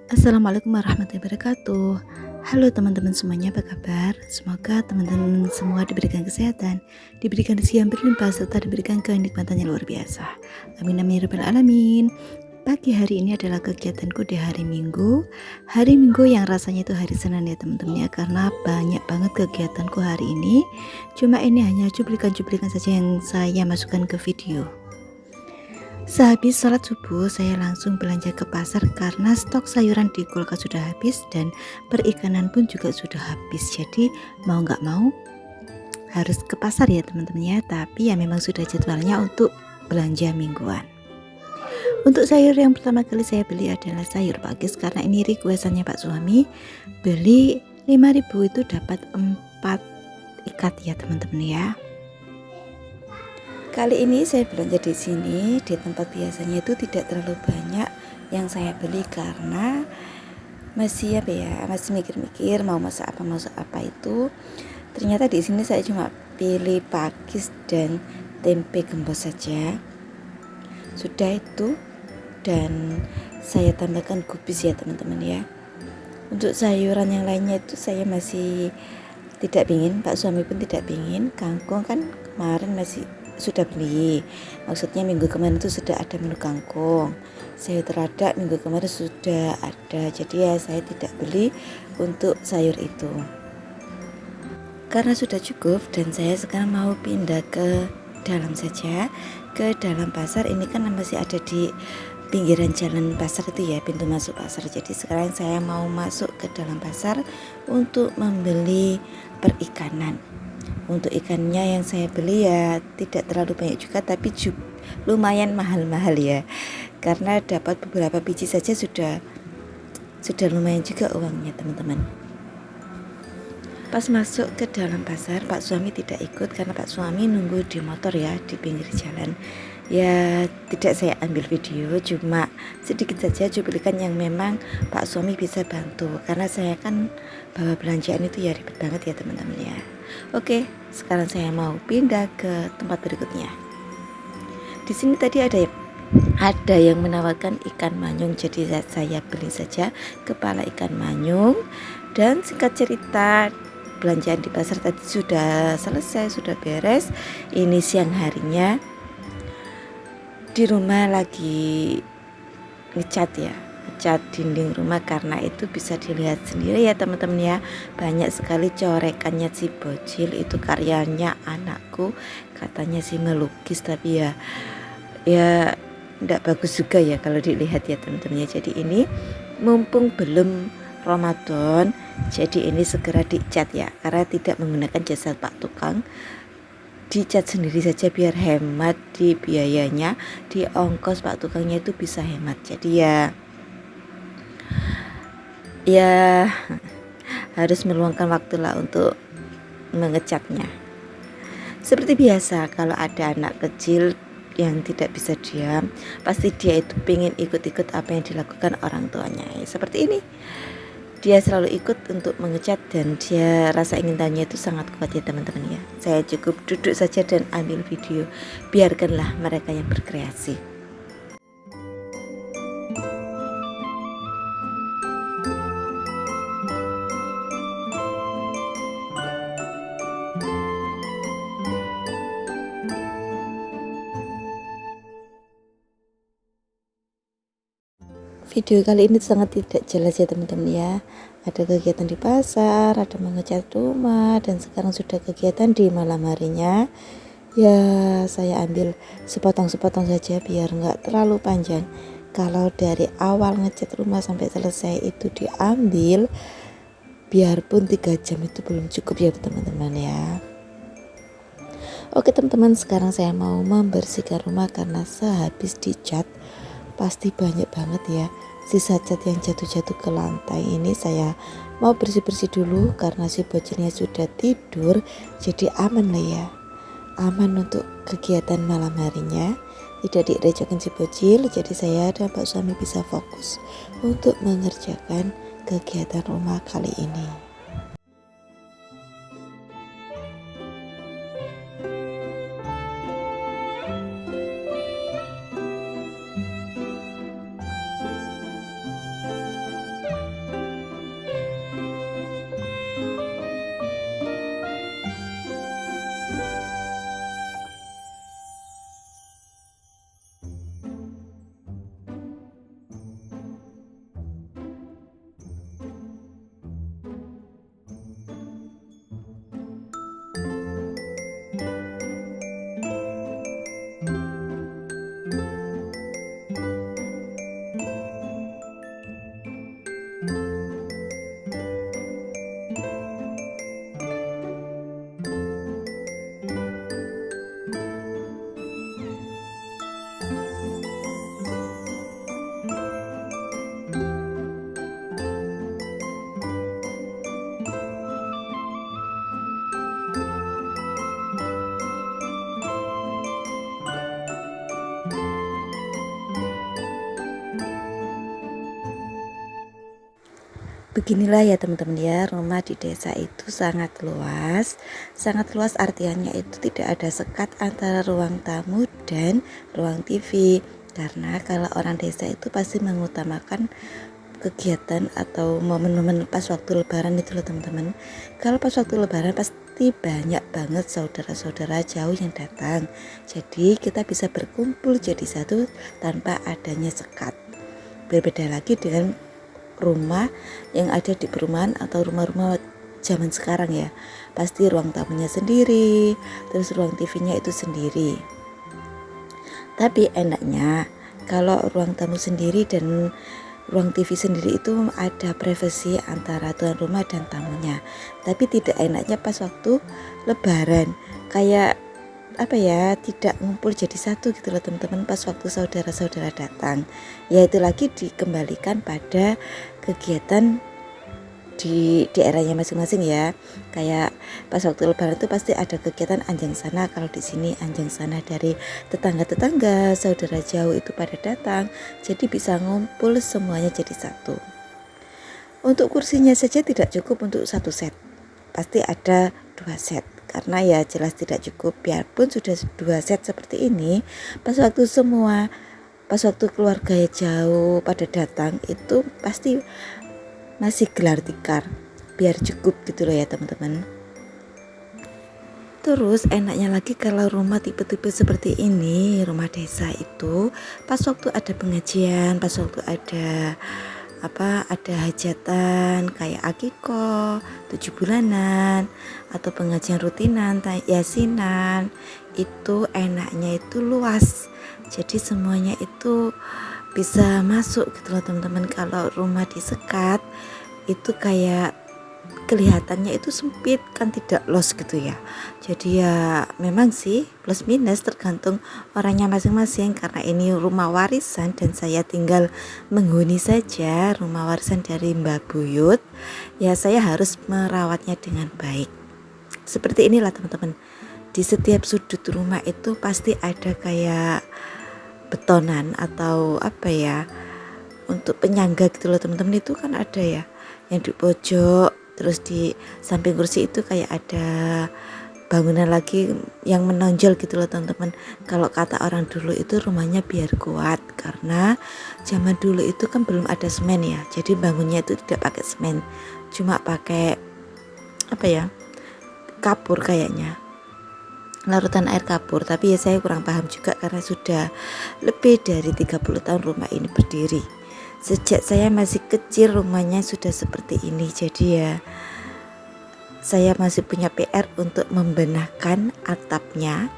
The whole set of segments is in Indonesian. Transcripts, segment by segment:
Assalamualaikum warahmatullahi wabarakatuh. Halo teman-teman semuanya, apa kabar? Semoga teman-teman semua diberikan kesehatan, diberikan rezeki yang berlimpah, serta diberikan kenikmatan yang luar biasa. Amin amin ya rabbal alamin. Pagi hari ini adalah kegiatanku di hari Minggu. Hari Minggu yang rasanya itu hari Senin ya teman-teman ya, karena banyak banget kegiatanku hari ini. Cuma ini hanya cuplikan-cuplikan saja yang saya masukkan ke video. Sehabis sholat subuh, saya langsung belanja ke pasar karena stok sayuran di kulkas sudah habis dan perikanan pun juga sudah habis. Jadi mau nggak mau harus ke pasar ya teman-teman ya. Tapi ya memang sudah jadwalnya untuk belanja mingguan. Untuk sayur yang pertama kali saya beli adalah sayur pakis karena ini requestannya Pak suami. Beli 5.000 itu dapat 4 ikat ya teman-teman ya. Kali ini saya belanja di sini, di tempat biasanya itu tidak terlalu banyak yang saya beli karena masih mikir-mikir mau masak apa itu. Ternyata di sini saya cuma pilih pakis dan tempe gembos saja. Sudah itu, dan saya tambahkan kubis ya teman-teman ya. Untuk sayuran yang lainnya itu saya masih tidak pingin, Pak suami pun tidak pingin. Kangkung kan kemarin masih sudah beli, maksudnya minggu kemarin itu sudah ada menu kangkung. Sayur terada minggu kemarin sudah ada, jadi ya saya tidak beli untuk sayur itu karena sudah cukup. Dan saya sekarang mau pindah ke dalam saja, ke dalam pasar. Ini kan masih ada di pinggiran jalan pasar itu ya, pintu masuk pasar. Jadi sekarang saya mau masuk ke dalam pasar untuk membeli perikanan. Untuk ikannya yang saya beli ya tidak terlalu banyak juga, tapi lumayan mahal-mahal ya, karena dapat beberapa biji saja sudah lumayan juga uangnya teman-teman. Pas masuk ke dalam pasar, Pak suami tidak ikut karena Pak suami nunggu di motor ya, di pinggir jalan. Ya tidak saya ambil video, cuma sedikit saja cuplikan yang memang Pak suami bisa bantu, karena saya kan bawa belanjaan itu ya ribet banget ya teman-teman ya. Oke, sekarang saya mau pindah ke tempat berikutnya. Di sini tadi ada yang menawarkan ikan manyung, jadi saya beli saja kepala ikan manyung. Dan singkat cerita, belanjaan di pasar tadi sudah selesai, sudah beres. Ini siang harinya di rumah lagi ngecat ya, cat dinding rumah, karena itu bisa dilihat sendiri ya teman-teman ya, banyak sekali corekannya si bocil itu, karyanya anakku, katanya sih melukis, tapi ya enggak bagus juga ya kalau dilihat ya teman-teman ya. Jadi ini mumpung belum Ramadan, jadi ini segera dicat ya, karena tidak menggunakan jasa Pak tukang, dicat sendiri saja biar hemat di biayanya, di ongkos Pak tukangnya itu bisa hemat. Jadi ya harus meluangkan waktu lah untuk mengecatnya. Seperti biasa, kalau ada anak kecil yang tidak bisa diam, pasti dia itu pengen ikut-ikut apa yang dilakukan orang tuanya. Seperti ini, dia selalu ikut untuk mengecat, dan dia rasa ingin tahunya itu sangat kuat ya teman-teman ya. Saya cukup duduk saja dan ambil video, biarkanlah mereka yang berkreasi. Video kali ini sangat tidak jelas ya teman-teman ya. Ada kegiatan di pasar, ada mengecat rumah, dan sekarang sudah kegiatan di malam harinya. Ya saya ambil sepotong-sepotong saja biar nggak terlalu panjang. Kalau dari awal ngecat rumah sampai selesai itu diambil, biarpun 3 jam itu belum cukup ya teman-teman ya. Oke teman-teman, sekarang saya mau membersihkan rumah karena sehabis dicat pasti banyak banget ya sisa cat yang jatuh-jatuh ke lantai. Ini saya mau bersih-bersih dulu karena si bocilnya sudah tidur, jadi aman lah ya, aman untuk kegiatan malam harinya, tidak direcokin si bocil. Jadi saya dan Pak suami bisa fokus untuk mengerjakan kegiatan rumah kali ini. Beginilah ya teman-teman ya, rumah di desa itu sangat luas. Sangat luas artiannya itu tidak ada sekat antara ruang tamu dan ruang TV. Karena kalau orang desa itu pasti mengutamakan kegiatan atau momen-momen pas waktu lebaran itu loh teman-teman. Kalau pas waktu lebaran pasti banyak banget saudara-saudara jauh yang datang. Jadi kita bisa berkumpul jadi satu tanpa adanya sekat. Berbeda lagi dengan rumah yang ada di perumahan atau rumah-rumah zaman sekarang ya, pasti ruang tamunya sendiri, terus ruang TV-nya itu sendiri. Tapi enaknya kalau ruang tamu sendiri dan ruang TV sendiri itu ada privasi antara tuan rumah dan tamunya. Tapi tidak enaknya pas waktu lebaran, kayak apa ya, tidak ngumpul jadi satu gitu loh teman-teman pas waktu saudara-saudara datang. Ya itu lagi dikembalikan pada kegiatan di daerahnya masing-masing ya. Kayak pas waktu lebaran itu pasti ada kegiatan anjing sana, kalau di sini anjing sana, dari tetangga-tetangga, saudara jauh itu pada datang. Jadi bisa ngumpul semuanya jadi satu. Untuk kursinya saja tidak cukup untuk satu set, pasti ada 2 set. Karena ya jelas tidak cukup, biarpun sudah 2 set seperti ini, pas waktu keluarga jauh pada datang itu pasti masih gelar tikar, biar cukup gitu loh ya teman-teman. Terus enaknya lagi kalau rumah tipe-tipe seperti ini, rumah desa itu pas waktu ada pengajian, pas waktu ada hajatan kayak akikoh, 7 bulanan atau pengajian rutinan, yasinan, itu enaknya itu luas. Jadi semuanya itu bisa masuk gitu loh teman-teman. Kalau rumah disekat itu kayak kelihatannya itu sempit kan, tidak los gitu ya. Jadi ya memang sih plus minus tergantung orangnya masing-masing. Karena ini rumah warisan dan saya tinggal menghuni saja rumah warisan dari Mbah Buyut, ya saya harus merawatnya dengan baik. Seperti inilah teman-teman, di setiap sudut rumah itu pasti ada kayak betonan atau apa ya, untuk penyangga gitu loh teman-teman. Itu kan ada ya yang di pojok, terus di samping kursi itu kayak ada bangunan lagi yang menonjol gitu loh teman-teman. Kalau kata orang dulu itu rumahnya biar kuat, karena zaman dulu itu kan belum ada semen ya. Jadi bangunnya itu tidak pakai semen, cuma pakai kapur kayaknya, larutan air kapur. Tapi ya saya kurang paham juga karena sudah lebih dari 30 tahun rumah ini berdiri. Sejak saya masih kecil rumahnya sudah seperti ini. Jadi ya saya masih punya PR untuk membenahkan atapnya.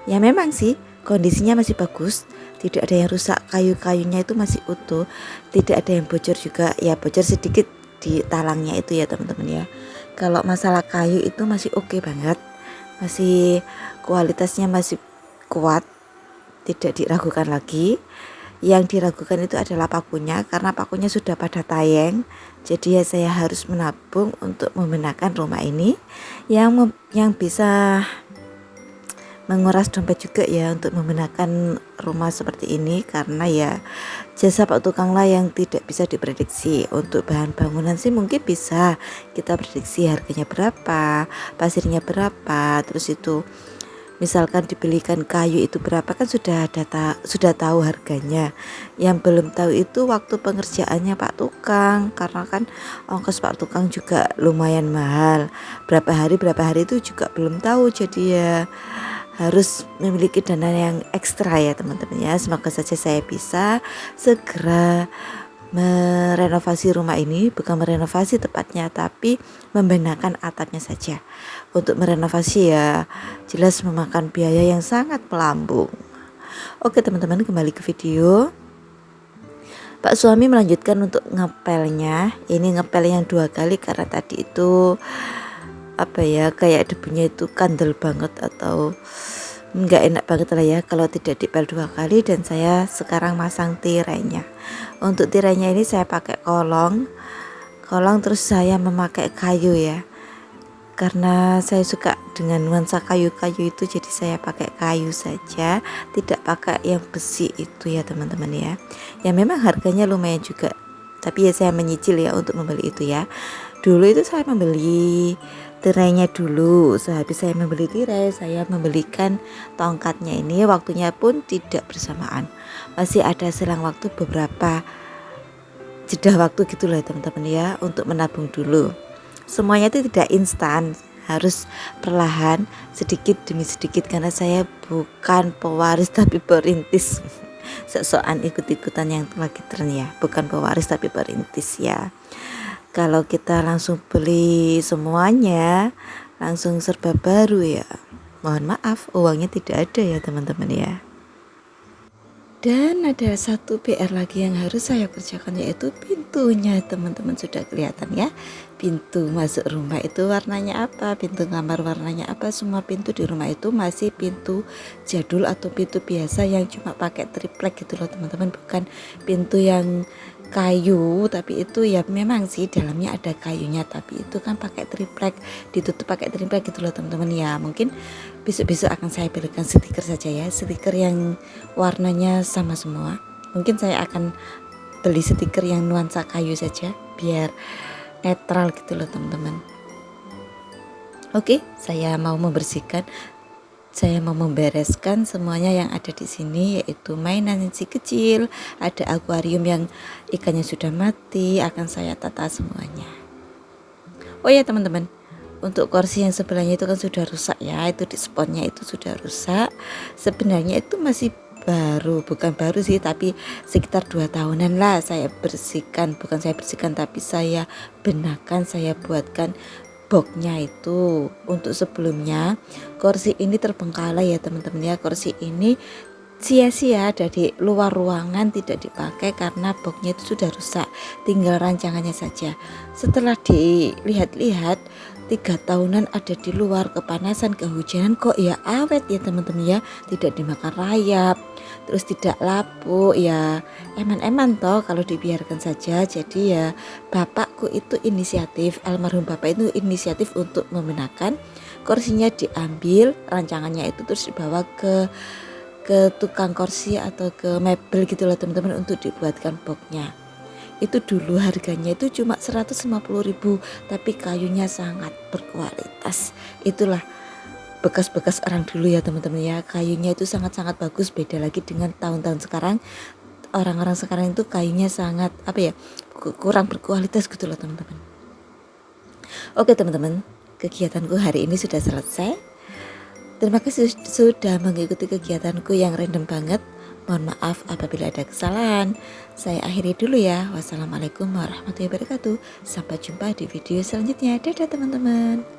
Ya memang sih kondisinya masih bagus, tidak ada yang rusak, kayu-kayunya itu masih utuh, tidak ada yang bocor juga. Ya bocor sedikit di talangnya itu ya teman-teman ya. Kalau masalah kayu itu masih oke banget, masih kualitasnya masih kuat, tidak diragukan lagi. Yang diragukan itu adalah pakunya, karena pakunya sudah pada tayeng. Jadi ya saya harus menabung untuk membenahkan rumah ini yang bisa menguras dompet juga ya untuk membenahkan rumah seperti ini. Karena ya jasa Pak Tukang lah yang tidak bisa diprediksi. Untuk bahan bangunan sih mungkin bisa kita prediksi harganya berapa, pasirnya berapa, terus itu misalkan dibelikan kayu itu berapa kan sudah tahu harganya. Yang belum tahu itu waktu pengerjaannya Pak Tukang, karena kan ongkos Pak Tukang juga lumayan mahal. Berapa hari itu juga belum tahu. Jadi ya harus memiliki dana yang ekstra ya teman-teman ya. Semoga saja saya bisa segera merenovasi rumah ini, bukan merenovasi tepatnya, tapi membenahkan atapnya saja. Untuk merenovasi ya jelas memakan biaya yang sangat melambung. Oke teman-teman, kembali ke video. Pak suami melanjutkan untuk ngepelnya. Ini ngepel yang 2 kali karena tadi itu apa ya, kayak debunya itu kandel banget atau nggak enak banget lah ya kalau tidak dipel 2 kali. Dan saya sekarang masang tirainya. Untuk tirainya ini saya pakai kolong terus saya memakai kayu ya, karena saya suka dengan nuansa kayu-kayu itu, jadi saya pakai kayu saja, tidak pakai yang besi itu ya teman-teman ya. Ya memang harganya lumayan juga, tapi ya saya menyicil ya untuk membeli itu ya. Dulu itu saya membeli tirainya dulu, sehabis saya membeli tirai saya membelikan tongkatnya. Ini waktunya pun tidak bersamaan, masih ada selang waktu beberapa jeda waktu gitulah teman-teman ya, untuk menabung dulu. Semuanya itu tidak instan, harus perlahan, sedikit demi sedikit, karena saya bukan pewaris tapi perintis. Sok-sokan ikut-ikutan yang lagi tren ya, bukan pewaris tapi perintis ya. Kalau kita langsung beli semuanya, langsung serba baru ya, mohon maaf uangnya tidak ada ya teman-teman ya. Dan ada satu PR lagi yang harus saya kerjakan, yaitu pintunya. Teman-teman sudah kelihatan ya, pintu masuk rumah itu warnanya apa, pintu kamar warnanya apa. Semua pintu di rumah itu masih pintu jadul atau pintu biasa yang cuma pakai triplek gitu loh teman-teman, bukan pintu yang kayu. Tapi itu ya memang sih dalamnya ada kayunya, tapi itu kan pakai triplek, ditutup pakai triplek gitu loh teman-teman ya. Mungkin besok-besok akan saya belikan stiker saja ya, stiker yang warnanya sama semua. Mungkin saya akan beli stiker yang nuansa kayu saja biar netral gitu loh teman-teman. Oke, saya mau membersihkan, saya mau membereskan semuanya yang ada di sini, yaitu mainan si kecil, ada akuarium yang ikannya sudah mati, akan saya tata semuanya. Oh ya teman-teman, untuk kursi yang sebelahnya itu kan sudah rusak ya, itu di sponsnya itu sudah rusak. Sebenarnya itu masih baru, bukan baru sih, tapi sekitar 2 tahunan lah saya bersihkan. Bukan saya bersihkan, tapi saya benakan, saya buatkan boxnya itu. Untuk sebelumnya kursi ini terbengkalai ya teman-teman ya, kursi ini sia-sia ada di luar ruangan, tidak dipakai karena boxnya itu sudah rusak, tinggal rancangannya saja. Setelah dilihat-lihat 3 tahunan ada di luar, kepanasan, kehujanan, kok ya awet ya teman-teman ya, tidak dimakan rayap, terus tidak lapuk ya, eman-eman toh kalau dibiarkan saja. Jadi ya bapakku itu inisiatif, almarhum bapak itu inisiatif untuk membenarkan kursinya, diambil rancangannya itu terus dibawa ke tukang kursi atau ke mebel gitu loh teman-teman, untuk dibuatkan boxnya. Itu dulu harganya itu cuma 150.000, tapi kayunya sangat berkualitas. Itulah bekas-bekas orang dulu ya teman-teman ya, kayunya itu sangat-sangat bagus, beda lagi dengan tahun-tahun sekarang. Orang-orang sekarang itu kayunya sangat apa ya, kurang berkualitas gitu loh teman-teman. Oke teman-teman, kegiatanku hari ini sudah selesai. Terima kasih sudah mengikuti kegiatanku yang random banget. Mohon maaf apabila ada kesalahan. Saya akhiri dulu ya. Wassalamualaikum warahmatullahi wabarakatuh. Sampai jumpa di video selanjutnya. Dadah teman-teman.